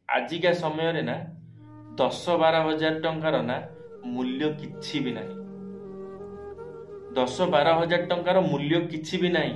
आजिका समय रे ना 10-12 हजार टंकार ना मूल्य किछि भी नहीं। 10-12 हजार टंकार मूल्य किछि भी नहीं।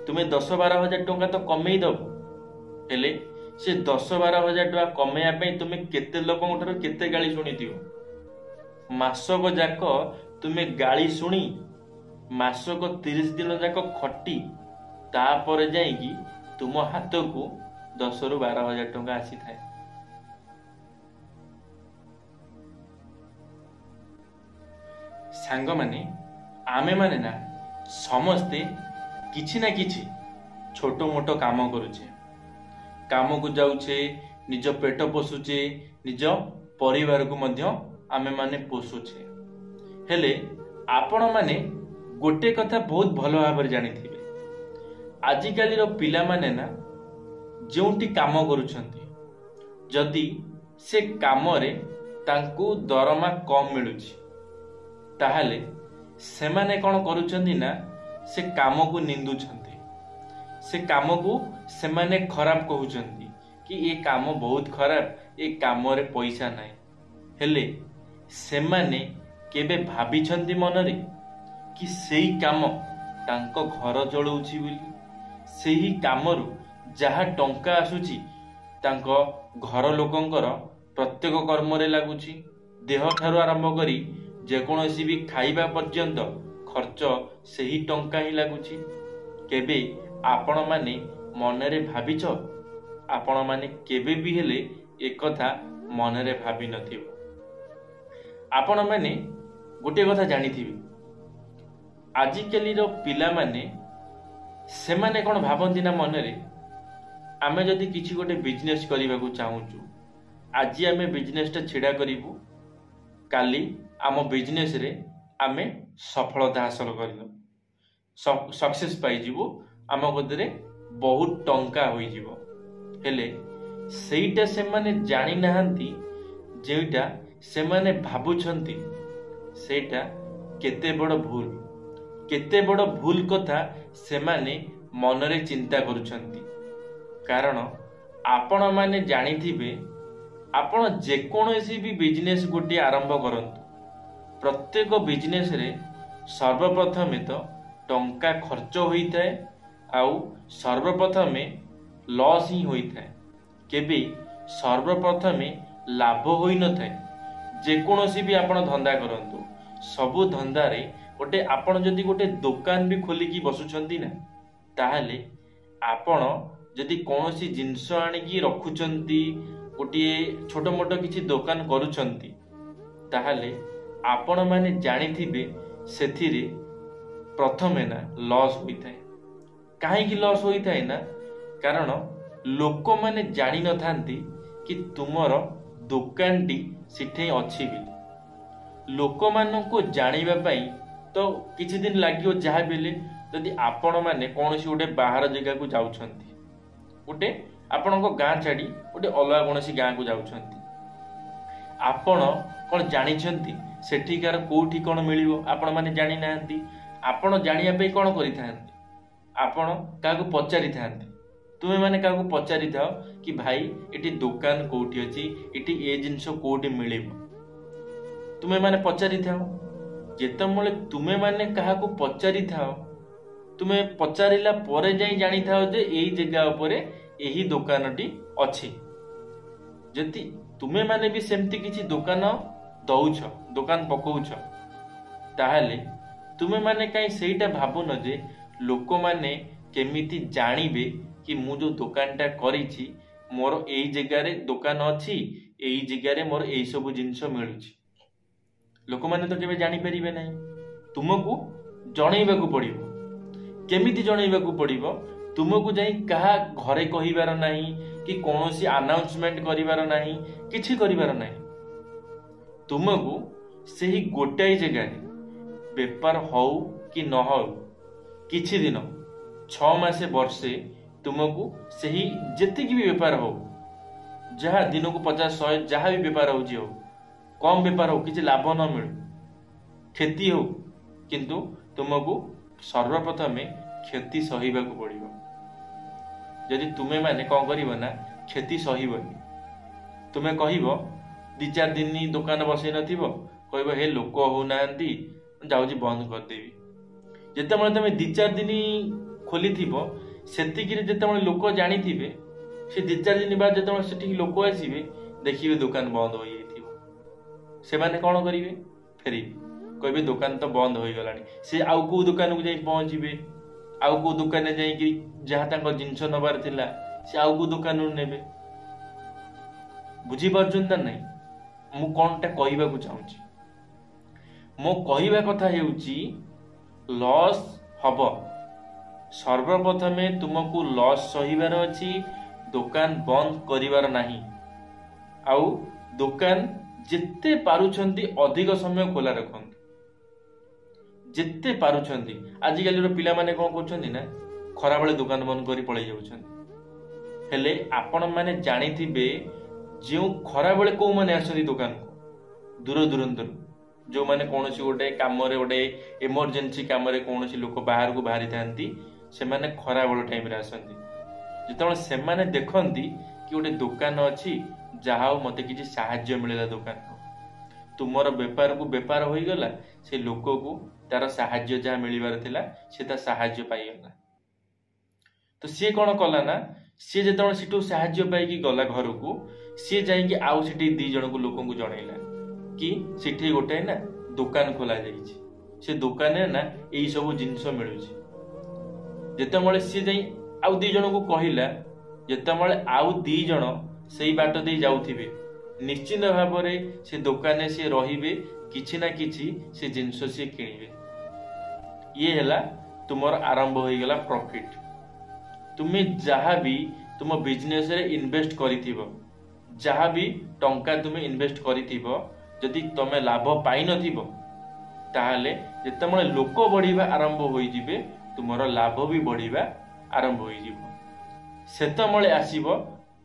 तुम्हें 10-12 हजार टंका तो कमेई दब, हेले से 10-12 हजार टंका कमेया पे तुम्हें केते लोकन ठारो केते गाली सुनी दियो। मासक जाक तुम्हें गाली सुनी, मासक 30 दिन जाक खटी, तापर जाइकी तुम हाथ को 10-12 हजार टंका आसी थाए। सांग माने आमे माने ना समस्ते किछि ना किछि छोटो मोटो काम करुचे, काम को जाउछे, निज पेट पोषुचे, निज परिवार को मध्य आमे माने पोषुचे। हेले आपण माने गोटे कथा बहुत भलो भाବରେ जानिथिबे, आजिकाली रो पिला माने ना जोंटी काम करूछंती, जदि से काम रे तांकू दरमा कम मिलुछि, ताहाले सेमाने कोन करूछंती ना से काम को निंदुछंती, से काम को सेमाने खराब कहउछंती कि ये काम बहुत खराब, ये काम रे पैसा नाही। हेले सेमाने केबे भाबिछंती मनरे कि सेही काम तांको घर चलउछि बोली, सेही कामरु जहा टंका आसुची तांको घर लोकंकर प्रत्येक कर्म रे लागुची। देह ठारू आरंभ करी जेकोसी भी खाइबा पर्यंत खर्च सेही टंका ही लागुची। केबे आपण माने मनरे भाबिछ? आपण माने केबे भी हेले एक कथा मनरे भाबी नथिबो। आपण माने गोटे कथा जानिथिबे, आजिकाली रो पिला माने सेमाने कोन भाबंती ना मनरे, आमे जदि किछि गोटे बिजनेस करिबा को चाहूचु, आज आमे बिजनेस टा छिडा करिवु, काली आम बिजनेस रे आमे सफलता हासिल करिलो, सक्सेस पाई जीवु, आम गदरे बहुत टंका होई जीवो। हेले सेईटा सेमाने जानि नाहंती, जेटा सेमाने भाबुछंती सेटा केते बड़ भूल, केते बड़ भूल कथा सेमाने मनरे चिंता करूछंती। कारण आपण माने जानिथिबे, आपण जेकोसी भी बिजनेस गोटे आरंभ करंतु, प्रत्येक बिजनेस रे सर्वप्रथमे तो टंका खर्च होता है, आउ सर्वप्रथमे लॉस ही होता है, केबे सर्वप्रथमे लाभ होई न थाए। जेकोसी भी आपण धंदा करंतु, सबु धंदा रे गोटे आपण जदि गोटे दुकान भी खोलिकी बसुछंती ना, ताहाले आपण जदि कोनोसी जिंस आनिकी रखुचंती, गोटे छोट मोट किछि दुकान करूचंती, ताहाले आपण माने जानिथिबे सेथिरे प्रथमे ना लॉस होइथाय। काहेकि लॉस होइथाय ना, कारण लोक माने जानि न थांती कि तुमर दुकानटी सिठे अछि बिली। लोक मानको जानिबा पई तो किछि दिन लागियो, जहा बेले जदि आपण माने कोनोसी गोटे बाहर जगह को जाउछंती, गोटे आपणको गाँ छाड़ी गोटे अलग कोनोसी गाँ को जाउछंती, आपण कोन जानिछंती सेठिकार कोठी कोन मिलिबो, आपण माने जानि नाहंती। आपण जानिया पे कोन करिथांती, आपण काको पचारि थांती। तुमे माने काको पचारि थाओ कि भाई एटी दुकान कोठी अछि, एटी ए जिंस कोठी मिलिबो, तुमे माने पचारि थाओ। जेतमले तुमे माने काहाको पचारि थाओ, तुमे पचारिला परे जाई जानि थाओ जे एई जगह उपरे एही दुकानटी अछि। जति तुमे माने भी सेमती किछि दुकान दउछ, दुकान पकउछ, ताहाले तुमे माने काई सेईटा भाबुन जे लोक माने केमिति जानिबे कि मु जो दुकानटा करिछि मोर एई जगह रे दुकान अछि, एई जगह रे मोर एई सब जिंस मिलुछि। लोक माने तो केबे जानि परिबे नाही, तुमको जणैबाकू पड़िबो। केमिति जणैबाकू पड़िबो? तुमको जाई कहा घरे कहिबार नाही कि कोनोसी अनाउंसमेंट करिबार नाही, किछि करिबार नाही। तुमको सेही गोटाई जगह रे बेपार हौ कि न हौ, किछि दिन 6 मासे वर्षे तुमको सेही जेतिकी भी बेपार हो, जहाँ दिन को 50-100 जहाँ भी बेपार हो, कम बेपार हो, किछि लाभ न मिलु, क्षति हो, किंतु तुमको सर्वप्रथमे क्षति सहिबाकू पड़िबो। जदि तुमे माने कौन करिबो ना क्षति सहिबनी, तुमे कहब 2-4 दिन दुकान बसई नथिबो कहब हे लोक होउनांती जाउची बंद करदेवी। जेतेबेले तुम 2-4 दिन खोली सेतिकी जेतेबेले लोक जानिथिबे से 2-4 दिन बाद जेतेबेले सेठी लोक आसीबे देखिबे दुकान बंद हो जाइथिबो से माने कोन करिवे फेरिबे कहबे दुकान तो बंद हो गलानी से आउ को दुकान को जाई पहुंचीबे आउ को दुकान जाई कि जहाँ तांको जिंस नबार थिला से आउ को दुकान नेबे। बुझी पारछन त नहीं मु कोनटा कहबा को चाहूची मो कहबा कथा हेउची लॉस हबो सर्वप्रथमे तुमको लॉस सहीबार अछि दुकान बंद करिवार नाही आउ दुकान जिते पारुछंती अधिक समय खोला रखंती जिते पारुछंती। आजिकल पिला माने कोन करछंती ना खरा बेले दुकान बंद करी पळै जाउछंती हेले आपण माने जानिथिबे जो खरा बेले को माने आसती दुकान को दूर दूरंतर जो माने कोनोसी गोटे काम रे गोटे इमरजेंसी काम रे कोनोसी लोक बाहर को बाहरी थांती से माने खरा बेले टाइम रे आसंती जेतबेले से माने देखंती कि गोटे दुकान अछि जहाँ मते किसी साहाय्य मिलेला दुकान तुमर बेपार को बेपार हो गला से लोक को तार साहाय्य जहाँ मिलबार थिला से ता साहाय्य पाइगला। तो सी कौन कला ना सी जो सेठू साहाय्य पाई गला घर को सी जाइए आउ सेठी 2 जन को लोक को जनइला कि सेठी गोटे ना दुकान खोला जाइछि से दुकान ना यही सब जिनस मिलुछि जेतेबेले सी जाई आउ 2 जन को कहिला जेतेबेले आउ 2 जन सेई बाट दे जाउथिबे निश्चित भाव से दुकान से रहिबे किछि ना किछि से जिनस से किनिबे ये हैला तुमर आरंभ हो गला प्रॉफिट। तुमे जहाँ भी तुम बिजनेस रे इन्वेस्ट करिथिबो जहाँ भी टंका तुमे इन्वेस्ट करिथिबो जदि तमे लाभ पाई नथिबो ताहाले जेतेबेले लोक बढ़िबा आरंभ होई जिबे तुमर लाभ भी बढ़िबा आरंभ होई जिवो सेतमळे आसीबो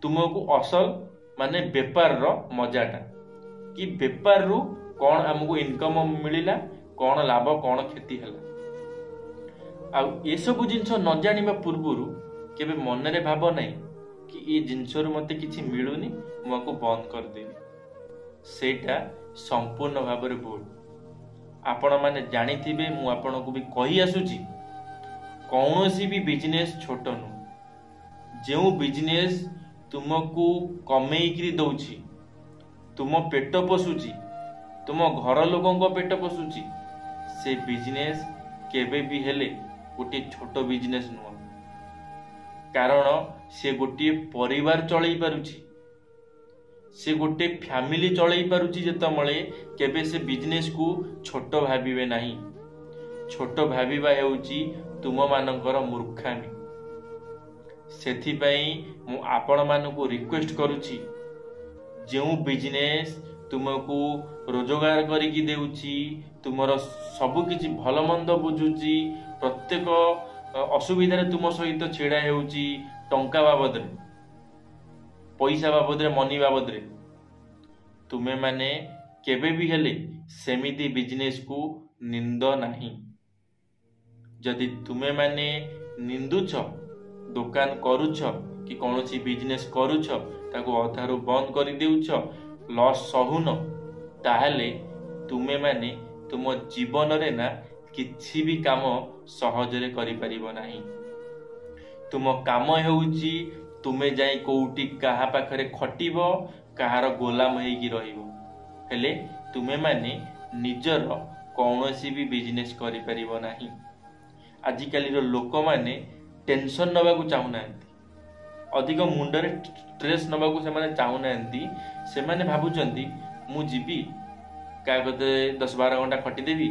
तुमको असल माने बेपार रो मजाटा कि बेपार रु कौन हमको इनकम मिलिला कौन लाभ कौन क्षति हला आ ये सब जिनस न जानिबा पूर्वरु केबे मन रे भाव नाही कि ये जिनस रु मते किछि मिलुनी मको बंद कर देबी सेटा संपूर्ण भाव रे भूल। आपण माने जानिथिबे मु आपण को भी कहि आसुची कौनसी भी बिजनेस छोट नु जो बिजनेस तुमको कमेई दौची तुम पेट पोषुची तुम घर लोकों पेट पोषुची से बिजनेस केबे भी हेले गोटे छोट बिजनेस नुह कारण से गोटे परिवार चलई पारुची से गोटे फैमिली चलई पारुची जेतमळे केबे से बिजनेस को छोट भाबिबे नाही छोट भाबिबा हेउची तुम मानकर मूर्खामी सेथि पई मु आपण मानकु रिक्वेस्ट करूची जो बिजनेस तुमको रोजगार करिकी देउची तुमर सब किछि भल मंद बुझुची प्रत्येक असुविधा तुम सहित छेड़ा हेउची टंका बाबद रे पैसा बाबद रे मनी बाबद रे तुमे माने केबे भी हेले सेमिति बिजनेस को निंद नाही जदि तुमे माने निंदुछ दुकान करूछ कि कौनसी बिजनेस करूछ ताको अधारू बंद कर देउछ लॉस सहुन ताहले तुमे माने तुम जीवन रे ना किछि भी काम सहजरे करि परिबो नाही। तुम काम हेउची तुमे जाई कोउटी काहा पाखरे खटिबो काहार गोलाम हेगी रहिबो हेले तुमे माने निजर कौनसी भी बिजनेस करि परिबो नाही। आजिकाली रो लोक माने टेंशन नबा को चाहू नांती अधिक मुंडरे स्ट्रेस नबा को से माने चाहू नांती से माने भाबुचंती मु जीबी का कते 10-12 घंटा खटी देबी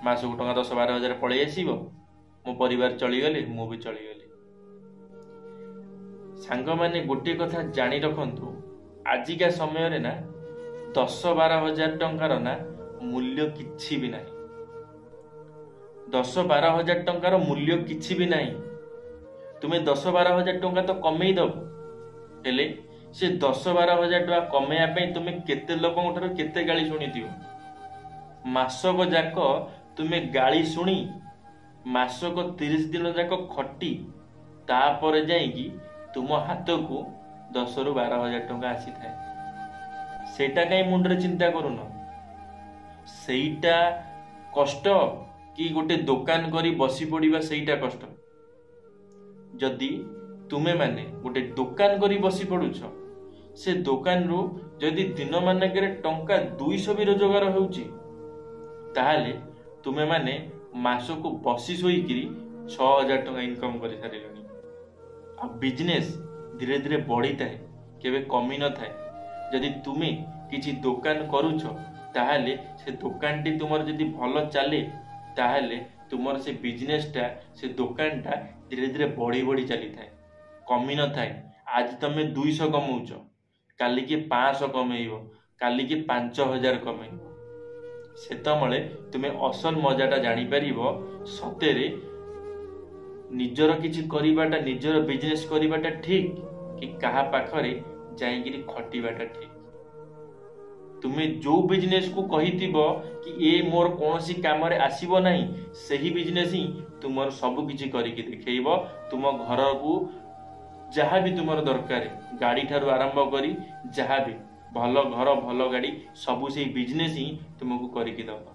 मास को टंका 10-12 हजार पळै आसीबो मो परिवार चली गले मु भी चली गले। सांग माने गोटे कथा जानी रखंतु आजिका समय रे ना 10-12 हजार टंकार ना मूल्य किछि भी नाही 10-12 हजार टंकार मूल्य किछि भी नाही। तुम्हें 10-12 हजार टंका तो कमेई दब हेले से 10-12 हजार टंका कमेया पे तुम्हें केते लोकन ठारो केते गाली सुनिथियो मासक जाक तुम्हें गाली सुनी मासक 30 दिन जाक खटी तापर जाइकी तुम हाथ को 10-12 हजार टंका आसी थाए ସେଇଟା କାଇଁ ମୁଣ୍ଡରେ ଚିନ୍ତା କରୁନ? ସେଇଟା କଷ୍ଟ କି ଗୋଟେ ଦୋକାନ କରି ବସି ପଡ଼ିବା ସେଇଟା କଷ୍ଟ? ଯଦି ତୁମେ ମାନେ ଗୋଟେ ଦୋକାନ କରି ବସି ପଡୁଛ, ସେ ଦୋକାନରୁ ଯଦି ଦିନ ମାନଙ୍କରେ ଟଙ୍କା 200 ବି ରୋଜଗାର ହେଉଛି, ତାହେଲେ ତୁମେ ମାନେ ମାସକୁ ବସି ଶୋଇକିରି 6000 ଟଙ୍କା ଇନକମ କରି ସାରିଲଣି। ଆଉ ବିଜନେସ୍ ଧୀରେ ଧୀରେ ବଢିଥାଏ, କେବେ କମି ନଥାଏ। ଯଦି ତୁମେ କିଛି ଦୋକାନ କରୁଛ, ତାହେଲେ ସେ ଦୋକାନଟି ତୁମର ଯଦି ଭଲ ଚାଲେ, ତାହେଲେ ତୁମର ସେ ବିଜନେସଟା, ସେ ଦୋକାନଟା ଧୀରେ ଧୀରେ ବଢି ବଢି ଚାଲିଥାଏ, କମି ନଥାଏ। ଆଜି ତମେ 200 କମଉଛ, କାଲିକି 500 କମେଇବ, କାଲିକି 5000 କମେଇବ। ସେତେବେଳେ ତୁମେ ଅସଲ ମଜାଟା ଜାଣିପାରିବ। ସତରେ ନିଜର କିଛି କରିବାଟା, ନିଜର ବିଜନେସ୍ କରିବାଟା ଠିକ୍ କି କାହା ପାଖରେ ଯାଇକିରି ଖଟିବାଟା ଠିକ୍? ତୁମେ ଯୋଉ ବିଜନେସକୁ କହିଥିବ କି ଏ ମୋର କୌଣସି କାମରେ ଆସିବ ନାହିଁ, ସେହି ବିଜନେସ୍ ହିଁ ତୁମର ସବୁ କିଛି କରିକି ଦେଖେଇବ। ତୁମ ଘରକୁ ଯାହାବି ତୁମର ଦରକାର, ଗାଡି ଠାରୁ ଆରମ୍ଭ କରି ଯାହାବି, ଭଲ ଘର ଭଲ ଗାଡି, ସବୁ ସେଇ ବିଜନେସ୍ ହିଁ ତୁମକୁ କରିକି ଦବ।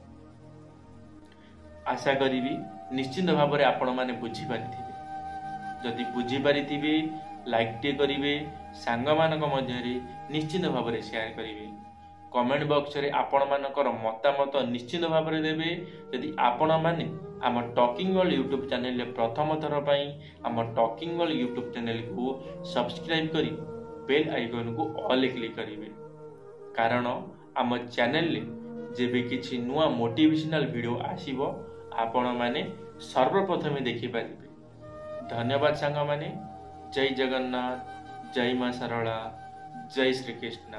ଆଶା କରିବି ନିଶ୍ଚିନ୍ତ ଭାବରେ ଆପଣମାନେ ବୁଝିପାରିଥିବେ। ଯଦି ବୁଝିପାରିଥିବେ, ଲାଇକ୍ଟେ କରିବେ, ସାଙ୍ଗମାନଙ୍କ ମଧ୍ୟରେ ନିଶ୍ଚିନ୍ତ ଭାବରେ ସେୟାର କରିବେ। କମେଣ୍ଟ ବକ୍ସରେ ଆପଣମାନଙ୍କର ମତାମତ ନିଶ୍ଚିନ୍ତ ଭାବରେ ଦେବେ। ଯଦି ଆପଣମାନେ ଆମ ଟକିଂ ୱାର୍ଲ୍ଡ ୟୁଟ୍ୟୁବ୍ ଚ୍ୟାନେଲରେ ପ୍ରଥମ ଥର ପାଇଁ ଆମ ଟକିଂ ୱାର୍ଲ୍ଡ ୟୁଟ୍ୟୁବ୍ ଚ୍ୟାନେଲକୁ ସବସ୍କ୍ରାଇବ୍ କରି ବେଲ୍ ଆଇକନକୁ ଅଲ୍ କ୍ଲିକ୍ କରିବେ। କାରଣ ଆମ ଚ୍ୟାନେଲରେ ଯେବେ କିଛି ନୂଆ ମୋଟିଭେସନାଲ ଭିଡ଼ିଓ ଆସିବ, ଆପଣମାନେ ସର୍ବପ୍ରଥମେ ଦେଖିପାରିବେ। ଧନ୍ୟବାଦ ସାଙ୍ଗମାନେ। ଜୟ ଜଗନ୍ନାଥ, ଜୟ ମା ଶାରଳା, ଜୟ ଶ୍ରୀକୃଷ୍ଣ।